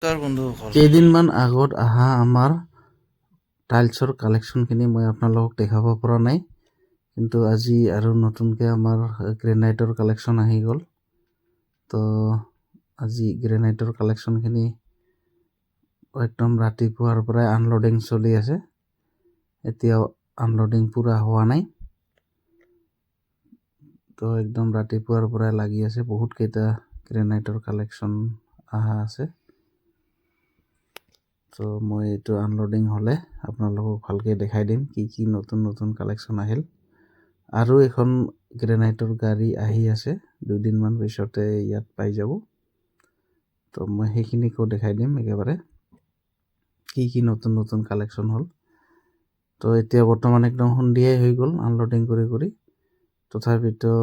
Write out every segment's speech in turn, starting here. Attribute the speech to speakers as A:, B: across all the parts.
A: কেইদিনমান আগত অহা আমাৰ টাইলছৰ কালেকশ্যনখিনি মই আপোনালোকক দেখাব পৰা নাই, কিন্তু আজি আৰু নতুনকৈ আমাৰ গ্ৰেনাইটৰ কালেকশ্যন আহি গ'ল। তো আজি গ্ৰেনাইটৰ কালেকশ্যনখিনি একদম ৰাতিপুৱাৰ পৰাই আনলোডিং চলি আছে। এতিয়াও আনলোডিং পূৰা হোৱা নাই। তো একদম ৰাতিপুৱাৰ পৰাই লাগি আছে, বহুতকেইটা গ্ৰেনাইটৰ কালেকশ্যন অহা আছে। তো মই এইটো আনলোডিং হ'লে আপোনালোকক ভালকৈ দেখাই দিম কি কি নতুন নতুন কালেকশ্যন আহিল। আৰু এখন গ্ৰেনাইটৰ গাড়ী আহি আছে, দুদিনমান পিছতে ইয়াত পাই যাব। তো মই সেইখিনিকো দেখাই দিম একেবাৰে কি কি নতুন নতুন কালেকশ্যন হ'ল। তো এতিয়া বৰ্তমান একদম সন্ধিয়াই হৈ গ'ল আনলোডিং কৰি কৰি, তথাপিতো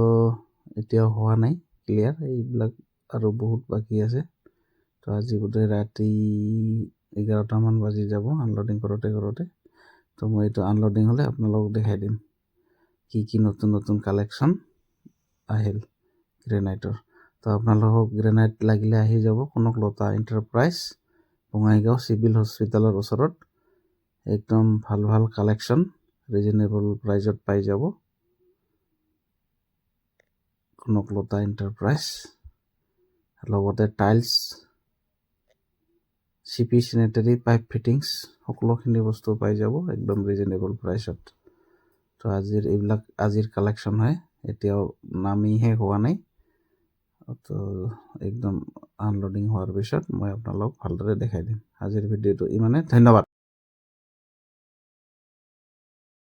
A: এতিয়াও হোৱা নাই ক্লিয়াৰ, এইবিলাক আৰু বহুত বাকী আছে। তো আজি বোধহয় ৰাতি 11টামান বাজি যাব আনলোডিং কৰোঁতে কৰোঁতে। তো মই এইটো আনলোডিং হ'লে আপোনালোকক দেখাই দিম কি কি নতুন নতুন কালেকশ্যন আহিল গ্ৰেনাইটৰ। তো আপোনালোকক গ্ৰেনাইট লাগিলে আহি যাব কনকলতা এণ্টাৰপ্ৰাইজ, বঙাইগাঁও চিভিল হস্পিটেলৰ ওচৰত। একদম ভাল ভাল কালেকশ্যন ৰিজনেবল প্ৰাইজত পাই যাব। কনকলতা এণ্টাৰপ্ৰাইজ, লগতে টাইলছ, চিপি চেনিটেৰী, পাইপ ফিটিংছ, সকলোখিনি বস্তু পাই যাব একদম ৰিজনেবল প্ৰাইচত। তো আজিৰ কালেকশ্যন হয়, এতিয়াও নামিহে হোৱা নাই। তো একদম আনলোডিং হোৱাৰ পিছত মই আপোনালোকক ভালদৰে দেখাই দিম। আজিৰ ভিডিঅ'টো ইমানে, ধন্যবাদ।